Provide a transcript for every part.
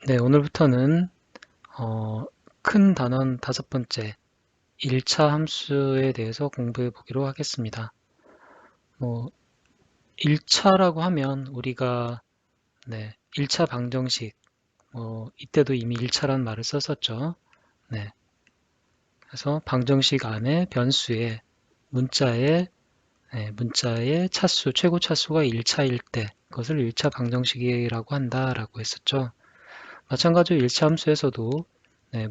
네, 오늘부터는 큰 단원 5번째 1차 함수에 대해서 공부해 보기로 하겠습니다. 1차라고 하면 우리가 1차 방정식, 이때도 이미 1차라는 말을 썼었죠. 네, 그래서 방정식 안에 변수에 문자의 차수, 최고 차수가 1차일 때 그것을 1차 방정식이라고 한다라고 했었죠. 마찬가지로 1차 함수에서도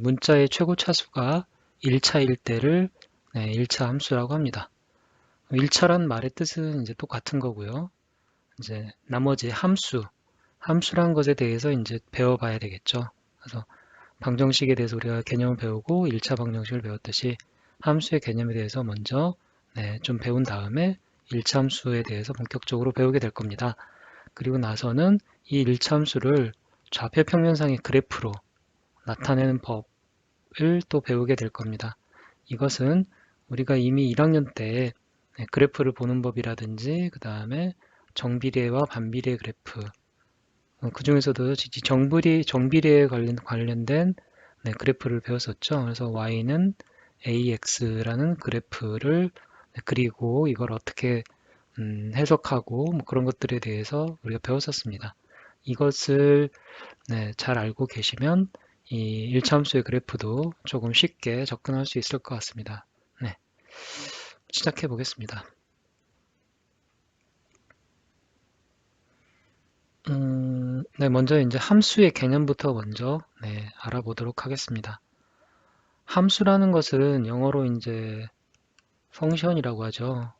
문자의 최고 차수가 1차일 때를 1차 함수라고 합니다. 1차란 말의 뜻은 이제 똑같은 거고요. 이제 나머지 함수란 것에 대해서 이제 배워봐야 되겠죠. 그래서 방정식에 대해서 우리가 개념을 배우고 1차 방정식을 배웠듯이 함수의 개념에 대해서 먼저 좀 배운 다음에 1차 함수에 대해서 본격적으로 배우게 될 겁니다. 그리고 나서는 이 1차 함수를 좌표 평면상의 그래프로 나타내는 법을 또 배우게 될 겁니다. 이것은 우리가 이미 1학년 때 그래프를 보는 법이라든지 그 다음에 정비례와 반비례 그래프 그 중에서도 정비례에 관련된 그래프를 배웠었죠. 그래서 y는 ax라는 그래프를 그리고 이걸 어떻게 해석하고 뭐 그런 것들에 대해서 우리가 배웠었습니다. 이것을 잘 알고 계시면 이 일차함수의 그래프도 조금 쉽게 접근할 수 있을 것 같습니다. 네, 시작해 보겠습니다. 먼저 이제 함수의 개념부터 먼저 알아보도록 하겠습니다. 함수라는 것은 영어로 이제 펑션이라고 하죠.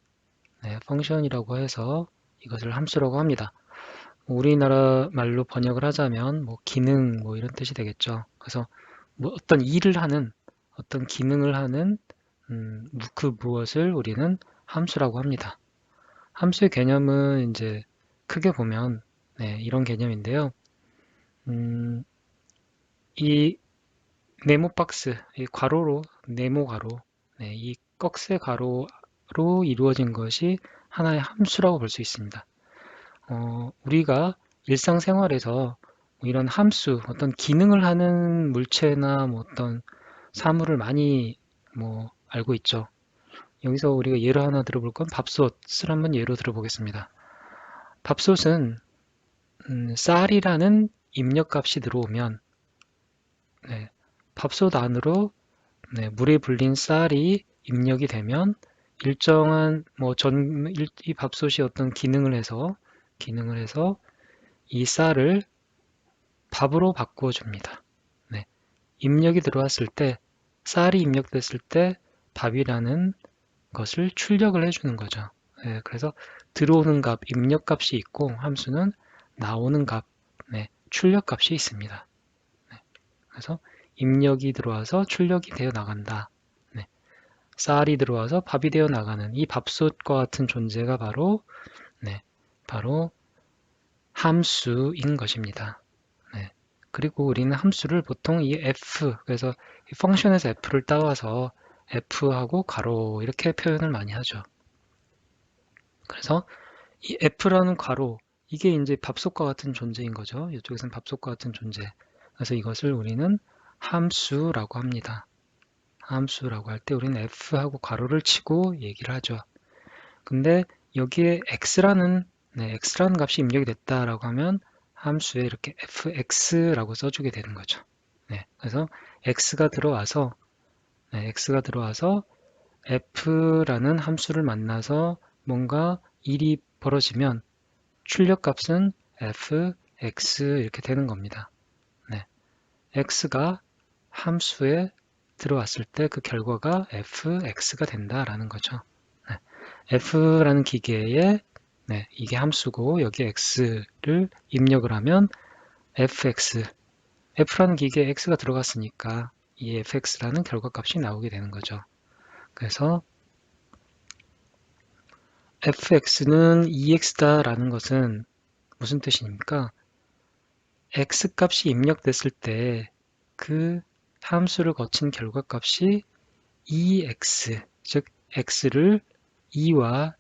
펑션이라고 해서 이것을 함수라고 합니다. 우리나라 말로 번역을 하자면 뭐 기능 뭐 이런 뜻이 되겠죠. 그래서 뭐 어떤 일을 하는 어떤 기능을 하는 그 무엇을 우리는 함수라고 합니다. 함수의 개념은 이제 크게 보면 이런 개념인데요. 음, 이 네모 박스, 이 괄호로 네모 가로, 이 꺽쇠 가로로 이루어진 것이 하나의 함수라고 볼 수 있습니다. 우리가 일상생활에서 뭐 이런 함수, 어떤 기능을 하는 물체나 뭐 어떤 사물을 많이 뭐 알고 있죠. 여기서 우리가 예를 하나 들어볼 건 밥솥을 한번 예로 들어보겠습니다. 밥솥은 쌀이라는 입력값이 들어오면 밥솥 안으로 물에 불린 쌀이 입력이 되면 일정한 이 밥솥이 어떤 기능을 해서 이 쌀을 밥으로 바꾸어 줍니다. 입력이 들어왔을 때 쌀이 입력됐을 때 밥이라는 것을 출력을 해주는 거죠. 그래서 들어오는 값, 입력값이 있고 함수는 나오는 값, 출력값이 있습니다. 그래서 입력이 들어와서 출력이 되어 나간다. 쌀이 들어와서 밥이 되어 나가는 이 밥솥과 같은 존재가 바로 함수인 것입니다. 그리고 우리는 함수를 보통 이 f, 그래서 이 펑션에서 f를 따와서 f하고 가로 이렇게 표현을 많이 하죠. 그래서 이 f라는 괄호, 이게 이제 밥솥과 같은 존재인 거죠. 이쪽에서는 밥솥과 같은 존재. 그래서 이것을 우리는 함수라고 합니다. 함수라고 할 때 우리는 f하고 괄호를 치고 얘기를 하죠. 근데 여기에 x라는 값이 입력이 됐다라고 하면 함수에 이렇게 fx라고 써주게 되는 거죠. 그래서 x가 들어와서 f라는 함수를 만나서 뭔가 일이 벌어지면 출력값은 fx 이렇게 되는 겁니다. x가 함수에 들어왔을 때 그 결과가 fx가 된다라는 거죠. f라는 기계에 이게 함수고 여기에 x를 입력을 하면 f라는 기계에 x가 들어갔으니까 이 fx라는 결과값이 나오게 되는 거죠. 그래서 fx는 2x다라는 것은 무슨 뜻입니까? x 값이 입력됐을 때 그 함수를 거친 결과값이 2x, 즉 x를 2와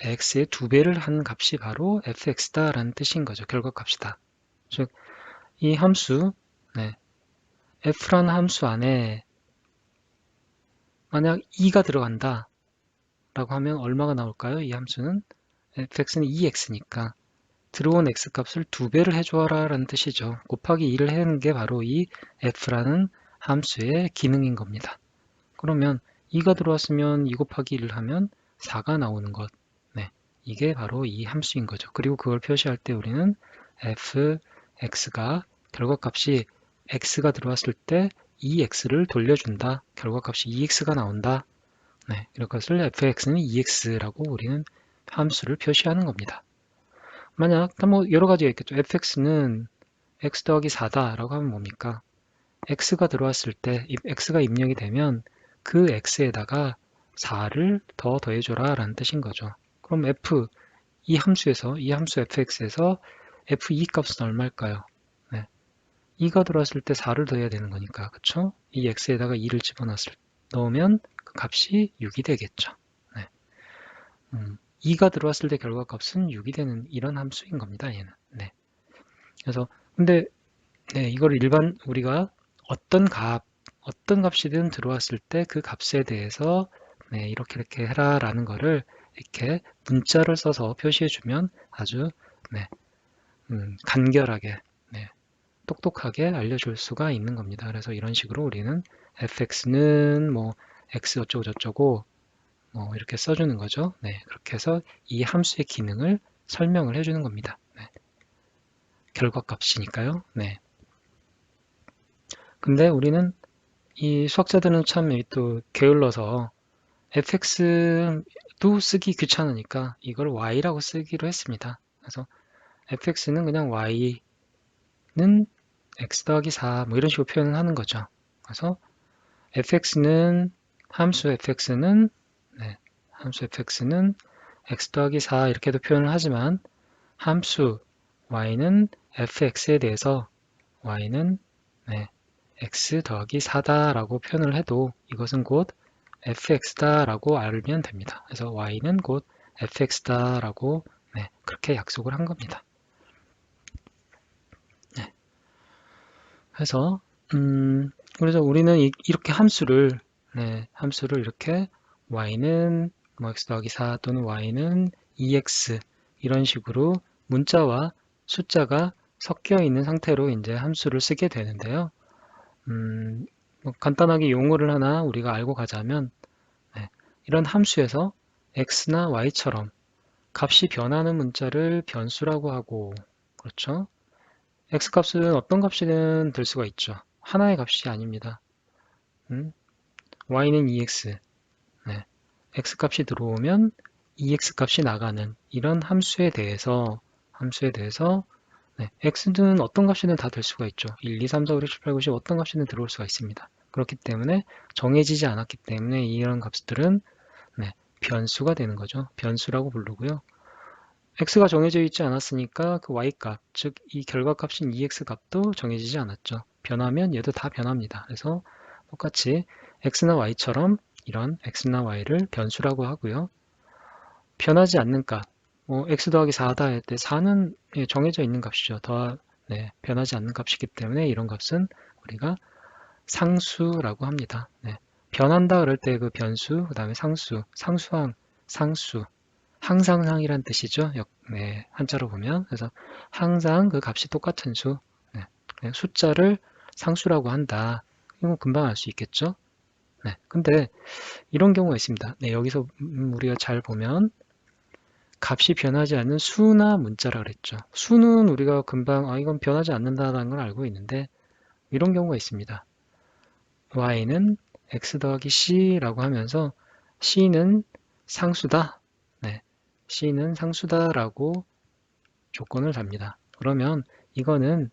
x의 2배를 한 값이 바로 fx다라는 뜻인 거죠. 결과값이다. 즉 이 함수 네, f라는 함수 안에 만약 2가 들어간다 라고 하면 얼마가 나올까요? 이 함수는 fx는 2x니까 들어온 x값을 2배를 해줘라 라는 뜻이죠. 곱하기 2를 해는 게 바로 이 f라는 함수의 기능인 겁니다. 그러면 2가 들어왔으면 2 곱하기 1을 하면 4가 나오는 것. 네, 이게 바로 이 함수인 거죠. 그리고 그걸 표시할 때 우리는 fx가 결과값이 x가 들어왔을 때 2x를 돌려준다. 결과값이 2x가 나온다. 네, 이런 것을 fx는 2x라고 우리는 함수를 표시하는 겁니다. 만약 뭐 여러 가지가 있겠죠. fx는 x 더하기 4다라고 하면 뭡니까? x가 들어왔을 때 x가 입력이 되면 그 x에다가 4를 더 더해줘라 라는 뜻인 거죠. 그럼 이 함수 fx에서 f2 값은 얼마일까요? 네, 2가 들어왔을 때 4를 더해야 되는 거니까, 그쵸? 이 x에다가 2를 넣으면 그 값이 6이 되겠죠. 네. 2가 들어왔을 때 결과값은 6이 되는 이런 함수인 겁니다, 얘는. 네. 그래서, 근데, 네, 이걸 우리가 어떤 값이든 들어왔을 때 그 값에 대해서, 네, 이렇게 해라 라는 거를 이렇게 문자를 써서 표시해주면 아주, 네, 간결하게, 네, 똑똑하게 알려줄 수가 있는 겁니다. 그래서 이런 식으로 우리는 fx는 뭐, x 어쩌고 저쩌고, 뭐 이렇게 써주는 거죠. 네, 그렇게 해서 이 함수의 기능을 설명을 해주는 겁니다. 네, 결과값이니까요. 네. 근데 우리는 이 수학자들은 참 또 게을러서 fx도 쓰기 귀찮으니까 이걸 y라고 쓰기로 했습니다. 그래서 fx는 그냥 y는 x 더하기 4 뭐 이런 식으로 표현을 하는 거죠. 그래서 함수 fx는 네, 함수 fx는 x 더하기 4 이렇게도 표현을 하지만 함수 y는 fx에 대해서 y는 네, x 더하기 4다 라고 표현을 해도 이것은 곧 fx다 라고 알면 됩니다. 그래서 y는 곧 fx다 라고 네, 그렇게 약속을 한 겁니다. 네, 그래서 그래서 우리는 이렇게 함수를 이렇게 y는 뭐 x 더하기 4 또는 y는 2x 이런 식으로 문자와 숫자가 섞여 있는 상태로 이제 함수를 쓰게 되는데요. 뭐 간단하게 용어를 하나 우리가 알고 가자면 네, 이런 함수에서 x나 y처럼 값이 변하는 문자를 변수라고 하고 그렇죠? x값은 어떤 값이든 될 수가 있죠. 하나의 값이 아닙니다. y는 2x 네, x값이 들어오면 2x값이 나가는 이런 함수에 대해서 네, x는 어떤 값이든 다 될 수가 있죠. 1, 2, 3, 4, 5, 6, 7, 8, 9, 10 어떤 값이든 들어올 수가 있습니다. 그렇기 때문에 정해지지 않았기 때문에 이런 값들은 네, 변수가 되는 거죠. 변수라고 부르고요. x가 정해져 있지 않았으니까 그 y값, 즉 이 결과값인 2x 값도 정해지지 않았죠. 변하면 얘도 다 변합니다. 그래서 똑같이 x나 y처럼 이런 x나 y를 변수라고 하고요. 변하지 않는 값, 뭐 x 더하기 4다 할 때 4는 정해져 있는 값이죠. 변하지 않는 값이기 때문에 이런 값은 우리가 상수라고 합니다. 네, 변한다 그럴 때 그 변수, 그 다음에 상수, 항상상이란 뜻이죠. 네, 한자로 보면. 그래서 항상 그 값이 똑같은 수, 네, 숫자를 상수라고 한다. 이건 금방 알 수 있겠죠. 네, 근데 이런 경우가 있습니다. 네, 여기서 우리가 잘 보면 값이 변하지 않는 수나 문자라 그랬죠. 수는 우리가 금방 이건 변하지 않는다는 걸 알고 있는데 이런 경우가 있습니다. y는 x 더하기 c라고 하면서 c는 상수다. 네, c는 상수다라고 조건을 답니다. 그러면 이거는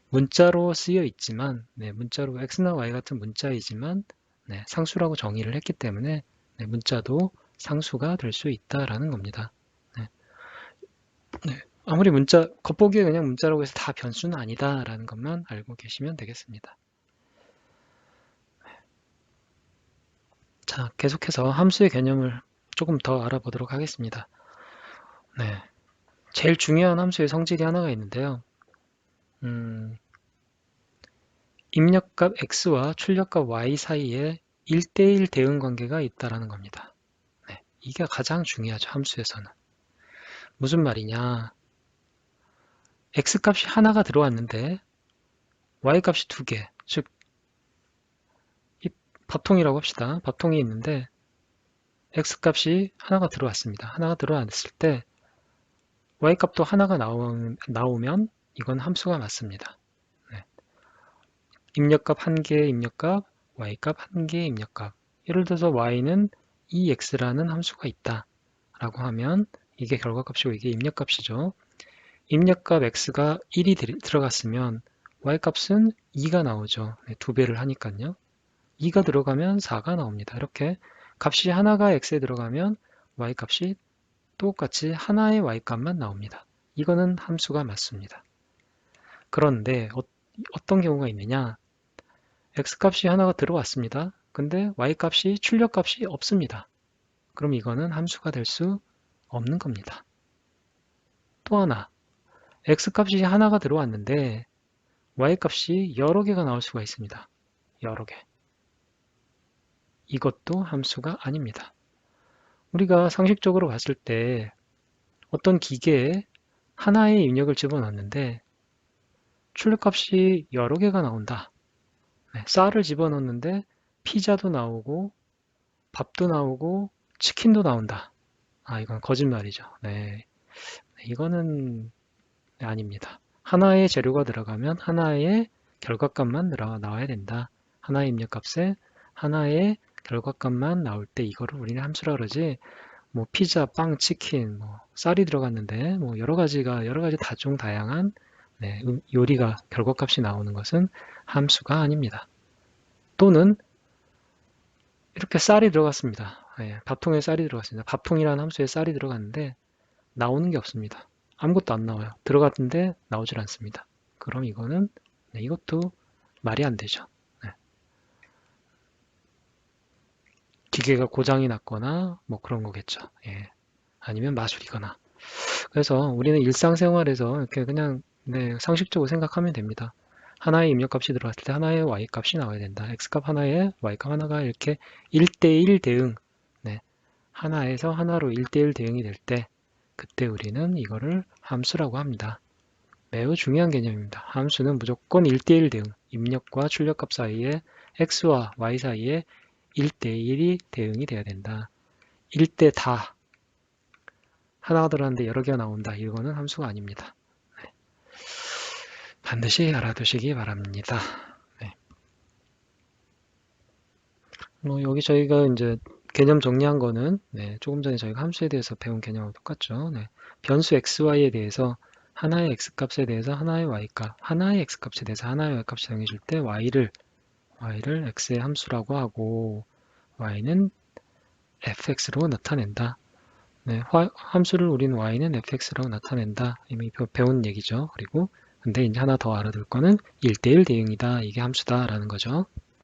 문자로 쓰여 있지만 문자로 x나 y 같은 문자이지만 상수라고 정의를 했기 때문에 문자도 상수가 될 수 있다라는 겁니다. 아무리 겉보기에 그냥 문자라고 해서 다 변수는 아니다라는 것만 알고 계시면 되겠습니다. 자, 계속해서 함수의 개념을 조금 더 알아보도록 하겠습니다. 네, 제일 중요한 함수의 성질이 하나가 있는데요. 입력값 x와 출력값 y 사이에 1대1 대응 관계가 있다라는 겁니다. 네, 이게 가장 중요하죠. 함수에서는. 무슨 말이냐? x값이 하나가 들어왔는데 y값이 두 개, 즉 이 밥통이라고 합시다. 밥통이 있는데 x값이 하나가 들어왔습니다. 하나가 들어왔을 때 y값도 하나가 나오면 이건 함수가 맞습니다. 네. 입력값 1개의 입력값, y값 1개의 입력값. 예를 들어서 y는 2x라는 함수가 있다 라고 하면 이게 결과값이고 이게 입력값이죠. 입력값 x가 1이 들어갔으면 y값은 2가 나오죠. 네, 2배를 하니까요. 2가 들어가면 4가 나옵니다. 이렇게 값이 하나가 x에 들어가면 y값이 똑같이 하나의 y값만 나옵니다. 이거는 함수가 맞습니다. 그런데 어떤 경우가 있느냐? x값이 하나가 들어왔습니다. 근데 y값이 출력값이 없습니다. 그럼 이거는 함수가 될 수 없는 겁니다. 또 하나, x값이 하나가 들어왔는데 y값이 여러 개가 나올 수가 있습니다. 여러 개. 이것도 함수가 아닙니다. 우리가 상식적으로 봤을 때 어떤 기계에 하나의 입력을 집어넣는데 출력값이 여러 개가 나온다. 네, 쌀을 집어넣는데 피자도 나오고 밥도 나오고 치킨도 나온다. 아, 이건 거짓말이죠. 네, 이거는 아닙니다. 하나의 재료가 들어가면 하나의 결과값만 나와야 된다. 하나의 입력값에 하나의 결과값만 나올 때 이거를 우리는 함수라 그러지. 뭐 피자, 빵, 치킨, 뭐 쌀이 들어갔는데 뭐 여러 가지 다양한 네, 요리가 결과값이 나오는 것은 함수가 아닙니다. 또는 이렇게 쌀이 들어갔습니다. 네, 밥통에 쌀이 들어갔습니다. 밥통이라는 함수에 쌀이 들어갔는데 나오는 게 없습니다. 아무것도 안 나와요. 들어갔는데 나오질 않습니다. 그럼 이거는 네, 이것도 말이 안 되죠. 네. 기계가 고장이 났거나 뭐 그런 거겠죠. 예. 아니면 마술이거나. 그래서 우리는 일상생활에서 이렇게 그냥 네, 상식적으로 생각하면 됩니다. 하나의 입력값이 들어갔을 때 하나의 y값이 나와야 된다. x값 하나에 y값 하나가 이렇게 1대1 대응, 네, 하나에서 하나로 1대1 대응이 될 때 그때 우리는 이거를 함수라고 합니다. 매우 중요한 개념입니다. 함수는 무조건 1대1 대응, 입력과 출력값 사이에 x와 y 사이에 1대1이 대응이 돼야 된다. 1대 다 하나가 들어갔는데 여러 개가 나온다. 이거는 함수가 아닙니다. 네. 반드시 알아두시기 바랍니다. 네. 여기 저희가 이제 개념 정리한 거는 네, 조금 전에 저희가 함수에 대해서 배운 개념하고 똑같죠. 네. 변수 xy에 대해서 하나의 x값에 대해서 하나의 y값, 하나의 x값에 대해서 하나의 y값이 정해질 때 y를 x의 함수라고 하고 y는 fx로 나타낸다. 네, 함수를 우리는 y는 fx라고 나타낸다. 이미 배운 얘기죠. 그리고 근데 이제 하나 더 알아둘 거는 1대1 대응이다. 이게 함수다라는 거죠.